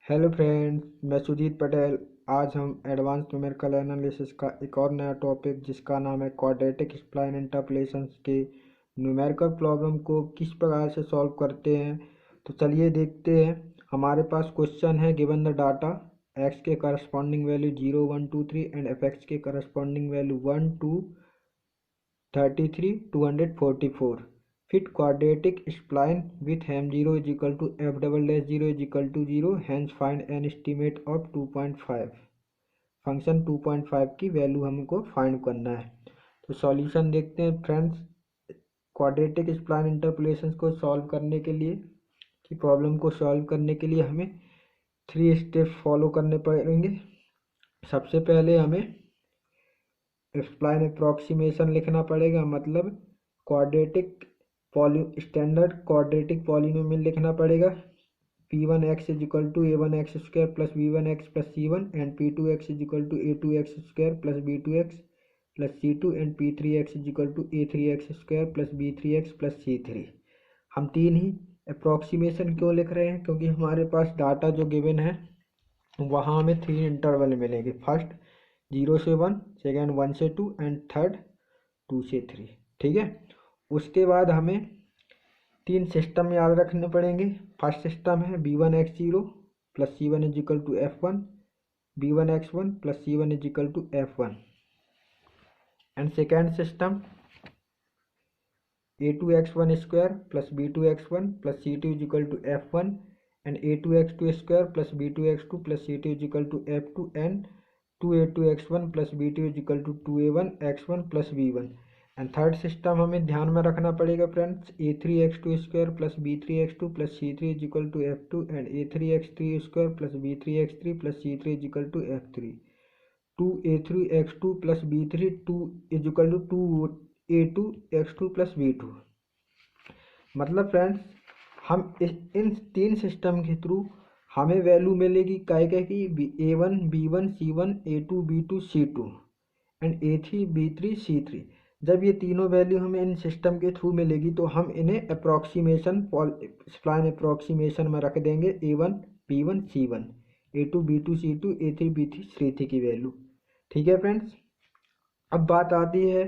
Hello friends, मैं सुजीत पटेल। आज हम एडवांस न्यूमेरिकल एनालिसिस का एक और नया टॉपिक जिसका नाम है क्वाड्रेटिक स्प्लाइन इंटरपोलेशंस के न्यूमेरिकल प्रॉब्लम को किस प्रकार से सॉल्व करते हैं। तो चलिए देखते हैं। हमारे पास क्वेश्चन है गिवन द डाटा एक्स के corresponding value 0 1 2 3 and F x के corresponding value 1 2 33 244 fit quadratic spline with ham 0 is equal to f double dash 0 is equal to 0, hence find an estimate of 2.5। Function 2.5 की value हमको find करना है। तो solution देखते हैं friends. Quadratic spline interpolation को solve करने के लिए की प्रॉब्लम को सॉल्व करने के लिए हमें 3 स्टेप्स फॉलो करने पड़ेंगे। सबसे पहले हमें स्प्लाइन अप्रॉक्सीमेशन लिखना पड़ेगा, मतलब क्वाड्रेटिक स्टैंडर्ड क्वाड्रेटिक पॉलिनोमियल लिखना पड़ेगा। p1x is equal to a1x square plus b1x plus c1 and p2x is equal to a2x square plus b2x plus c2 and p3x is equal to a3x square plus b3x plus c3। हम तीन ही approximation क्यों लिख रहे हैं? क्योंकि हमारे पास data जो given है वहाँ हमें 3 इंटरवल मिलेंगे। फर्स्ट 0 से 1, सेकेंड 1 से 2 एंड थर्ड 2 से 3। ठीक है। उसके बाद हमें 3 सिस्टम याद रखने पड़ेंगे। फर्स्ट सिस्टम है b1x0 plus c1 is equal to f1, b1x1 plus c1 is equal to f1 and second system a2x1 square plus b2x1 plus c2 is equal to f1 and a2x2 square plus b2x2 plus c2 is equal to f2 and 2a2x1 plus b2 is equal to 2a1x1 plus b1 and third system हमें ध्यान में रखना पड़ेगा friends. a3x2 square plus b3x2 plus c3 is equal to f2 and a3x3 square plus b3x3 plus c3 is equal to f3। 2a3x2 plus b3 2 is equal to 2a2x2 plus b2। मतलब friends हम इन 3 system के through हमें value मिलेगी काय की a1 b1 c1 a2 b2 c2 and a3 b3 c3। जब ये तीनों वैल्यू हमें इन सिस्टम के थ्रू मिलेगी तो हम इन्हें अप्रॉक्सीमेशन स्प्लाइन अप्रॉक्सीमेशन में रख देंगे a1 b1 c1 a2 b2 c2 a3 b3 c3 की वैल्यू। ठीक है फ्रेंड्स। अब बात आती है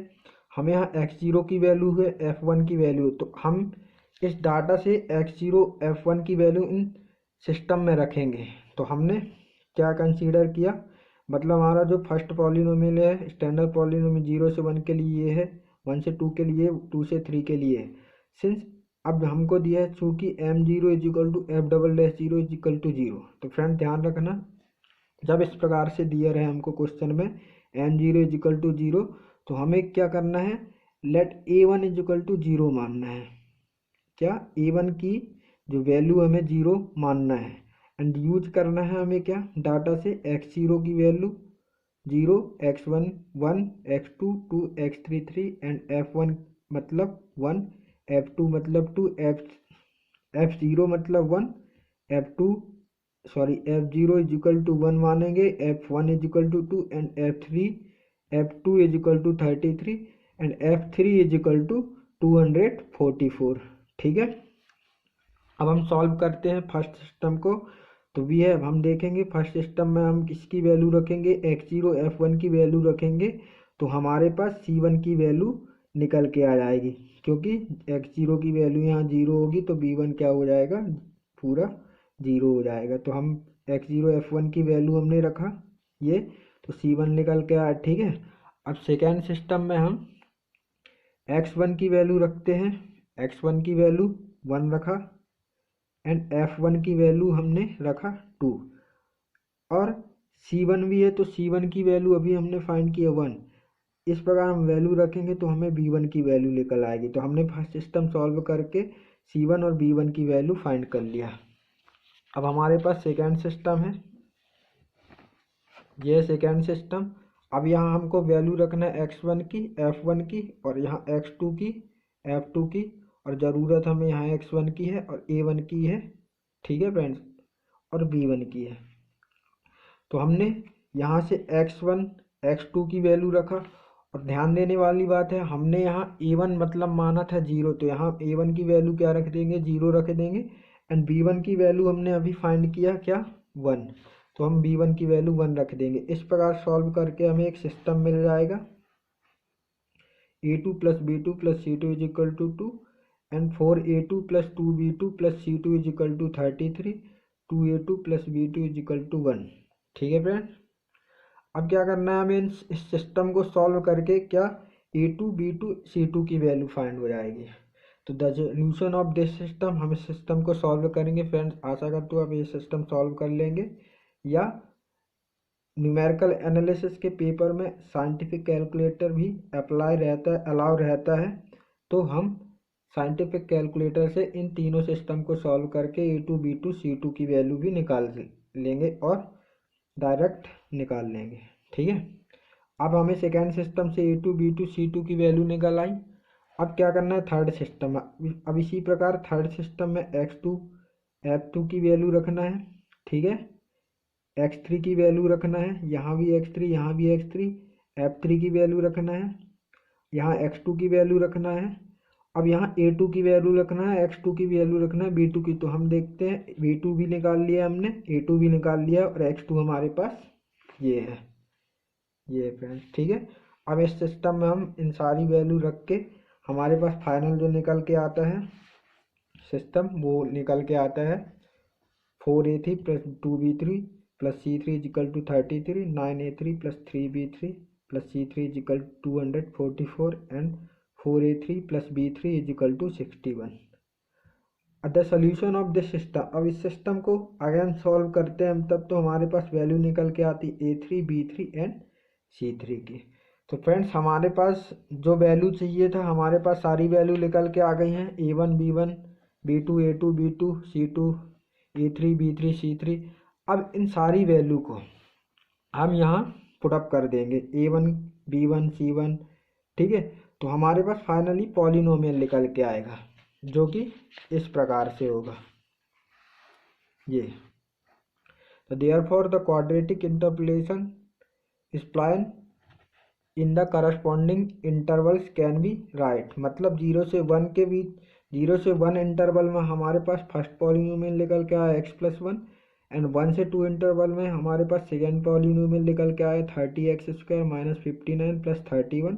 हमें यहाँ x0 की वैल्यू है f1 की वैल्यू, तो हम इस डाटा से x0 f1 की वैल्यू इन सिस्टम में रखेंगे। तो हमने क्या कंसीडर किया, मतलब हमारा जो फर्स्ट पॉलिनोमियल है स्टैंडर्ड पॉलिनोमियल 0 से 1 के लिए है, 1 से 2 के लिए, 2 से 3 के लिए है। सिंस अब हमको दिया है चूँकि m0 is equal to f double dash 0 is equal to 0। तो फ्रेंड ध्यान रखना, जब इस प्रकार से दिया रहे हमको क्वेश्चन में m0 इज इक्वल टू 0 तो हमें क्या करना है, late a1 is equal to 0 मानना है। क्या a1 की जो वैल्यू हमें 0 मानना है एंड यूज करना है हमें क्या डाटा से x0 की value 0, x1 1, x2 2, x3 3 and f1 मतलब 1, f2 मतलब 2, f0 मतलब 1, f0 इज इक्वल टू 1 मानेंगे, f1 is equal to 2 and f2 is equal to 33 and f3 is equal to 244। ठीक है। अब हम सॉल्व करते हैं फर्स्ट सिस्टम को। तो वी है हम देखेंगे फर्स्ट सिस्टम में हम किसकी वैल्यू रखेंगे, x0 f1 की वैल्यू रखेंगे तो हमारे पास c1 की वैल्यू निकल के आ जाएगी। क्योंकि x0 की वैल्यू यहाँ 0 होगी तो b1 क्या हो जाएगा, पूरा 0 हो जाएगा। तो हम x0 f1 की वैल्यू हमने रखा ये, तो c1 निकल के आया। ठीक है। अब सेकेंड सिस्टम में हम x1 की वैल्यू रखते हैं, x1 की वैल्यू 1 रखा एंड f1 की वैल्यू हमने रखा 2 और c1 भी है तो c1 की वैल्यू अभी हमने फाइंड किया 1। इस प्रकार हम वैल्यू रखेंगे तो हमें b1 की वैल्यू निकल आएगी। तो हमने फर्स्ट सिस्टम सॉल्व करके c1 और b1 की वैल्यू फाइंड कर लिया। अब हमारे पास सेकेंड सिस्टम है, ये सेकेंड सिस्टम। अब यहाँ हमको वैल्यू रखना है x1 की, f1 की और यहाँ x2 की, f2 की, और ज़रूरत हमें यहाँ x1 की है और a1 की है। ठीक है फ्रेंड्स, और b1 की है। तो हमने यहाँ से x1 x2 की वैल्यू रखा और ध्यान देने वाली बात है हमने यहाँ a1 मतलब माना था 0, तो यहाँ a1 की वैल्यू क्या रख देंगे, 0 रख देंगे एंड b1 की वैल्यू हमने अभी फाइंड किया क्या 1, तो हम b1 की वैल्यू 1 रख देंगे। इस प्रकार सॉल्व करके हमें एक सिस्टम मिल जाएगा a2 plus b2 plus c2 is equal to 2 and 4a2 plus 2b2 plus c2 is equal to 33, 2a2 plus b2 is equal to 1। ठीक है फ्रेंड्स, अब क्या करना है हमें इस सिस्टम को सॉल्व करके क्या a2 b2 c2 की वैल्यू फाइंड हो जाएगी। तो the solution of this system, हम इस सिस्टम को सॉल्व करेंगे फ्रेंड्स। आशा करता हूँ आप ये सिस्टम सॉल्व कर लेंगे, या न्यूमेरिकल एनालिसिस के पेपर में साइंटिफिक कैलकुलेटर भी अलाउ रहता है, तो हम साइंटिफिक कैलकुलेटर से इन तीनों सिस्टम को सॉल्व करके a2 b2 c2 की वैल्यू भी निकाल लेंगे और डायरेक्ट निकाल लेंगे। ठीक है, अब हमें सेकेंड सिस्टम से a2 b2 c2 की वैल्यू निकल आई। अब क्या करना है थर्ड सिस्टम, अब इसी प्रकार थर्ड सिस्टम में x2 f2 की वैल्यू रखना है। ठीक है, x3 की वैल्यू रखना है, यहाँ भी x3 यहाँ भी x3, f3 की वैल्यू रखना है, यहाँ x2 की वैल्यू रखना है। अब यहाँ a2 की वैल्यू रखना है, x2 की वैल्यू रखना है, b2 की। तो हम देखते हैं b2 भी निकाल लिया हमने, a2 भी निकाल लिया और x2 हमारे पास ये है फ्रेंड्स। ठीक है, अब इस सिस्टम में हम इन सारी वैल्यू रख के हमारे पास फाइनल जो निकल के आता है सिस्टम, वो निकल के आता है 4a3 plus 2b3 plus c3 is equal to 33, 9a3 plus 3b3 plus c3 is equal to 244 and 4a3 plus b3 is equal to 61। The solution of this system, अब इस सिस्टम को अगेन सॉल्व करते हैं हम, तब तो हमारे पास value निकल के आती a3 b3 एंड c3 की। तो फ्रेंड्स हमारे पास जो वैल्यू चाहिए था, हमारे पास सारी वैल्यू निकल के आ गई हैं, a1 b1 b2 a2 b2 c2 a3 b3 c3। अब इन सारी वैल्यू को हम यहाँ पुटअप कर देंगे a1 b1 c1। ठीक है, तो हमारे पास फाइनली पॉलिनोमियल निकल के आएगा जो कि इस प्रकार से होगा ये। तो therefore the quadratic interpolation spline in the corresponding intervals can be right, मतलब 0 से 1 के बीच, 0 से 1 इंटरवल में हमारे पास फर्स्ट पॉलिनोमियल निकल के आया x+1 एंड 1 से 2 इंटरवल में हमारे पास सेकेंड पॉलिनोमियल निकल के आया 30x² minus 59 plus 31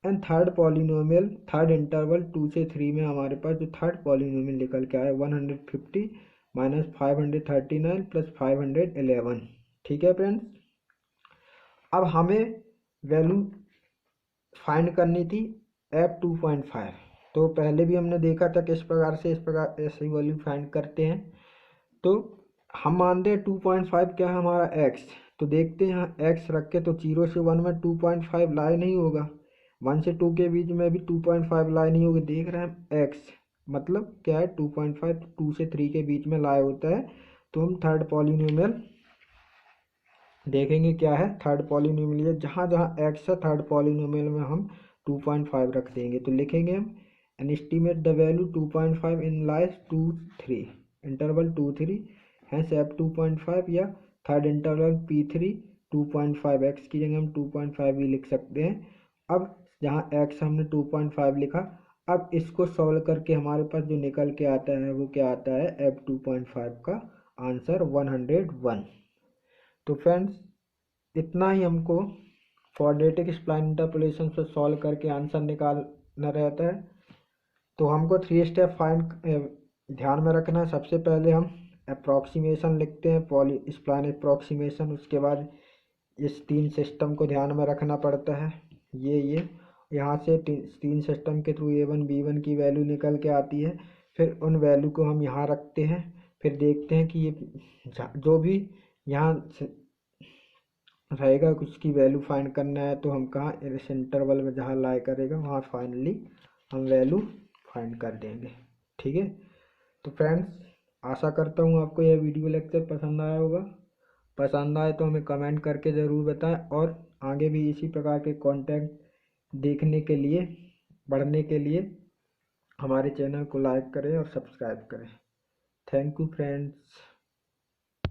and third polynomial third interval 2 से 3 में हमारे पास जो थर्ड पॉलिनोमियल निकल के आया 150 माइनस 539 प्लस 511। ठीक है फ्रेंड्स, अब हमें वैल्यू फाइंड करनी थी f2.5। तो पहले भी हमने देखा था कि इस प्रकार ऐसी वैल्यू फाइंड करते हैं। तो हम मानते हैं 2.5 क्या है हमारा x, तो देखते हैं यहाँ x रख के, तो 0 से 1 में 2.5 लाई नहीं होगा, 1 से 2 के बीच में भी 2.5 लाई नहीं होगी। देख रहे हैं x मतलब क्या है 2.5, 2 से 3 के बीच में लाई होता है। तो हम थर्ड पॉलिनोमियल देखेंगे क्या है, थर्ड पॉलिनोमियल है, जहाँ जहाँ x है थर्ड पॉलिनोमियल में हम 2.5 रख देंगे। तो लिखेंगे हम an estimate the value 2.5 in lies 2 3 interval 2 3, hence f2.5 या थर्ड इंटरवल p3 2.5, x की जगह हम 2.5 भी लिख सकते हैं। अब जहाँ x हमने 2.5 लिखा, अब इसको सॉल्व करके हमारे पास जो निकल के आता है वो क्या आता है f2.5 का आंसर 101। तो फ्रेंड्स इतना ही हमको क्वाड्रेटिक स्प्लाइन इंटरपोलेशन से सॉल्व करके आंसर निकालना रहता है। तो हमको 3 स्टेप फाइंड ध्यान में रखना है। सबसे पहले हम अप्रॉक्सीमेशन लिखते हैं, पॉली स्प्लाइन अप्रॉक्सीमेशन। उसके बाद इस 3 सिस्टम को ध्यान में रखना पड़ता है। ये यहाँ से 3 सिस्टम के थ्रू a1 b1 की वैल्यू निकल के आती है, फिर उन वैल्यू को हम यहाँ रखते हैं, फिर देखते हैं कि ये जो भी यहाँ रहेगा उसकी वैल्यू फाइंड करना है, तो हम कहाँ इस इंटरवल में जहाँ लाई करेगा वहाँ फाइनली हम वैल्यू फाइंड कर देंगे। ठीक है, तो फ्रेंड्स आशा करता हूँ आपको यह वीडियो लेक्चर पसंद आया होगा। पसंद आए तो हमें कमेंट करके ज़रूर बताएं, और आगे भी इसी प्रकार के कंटेंट देखने के लिए, बढ़ने के लिए हमारे चैनल को लाइक करें और सब्सक्राइब करें। Thank you friends.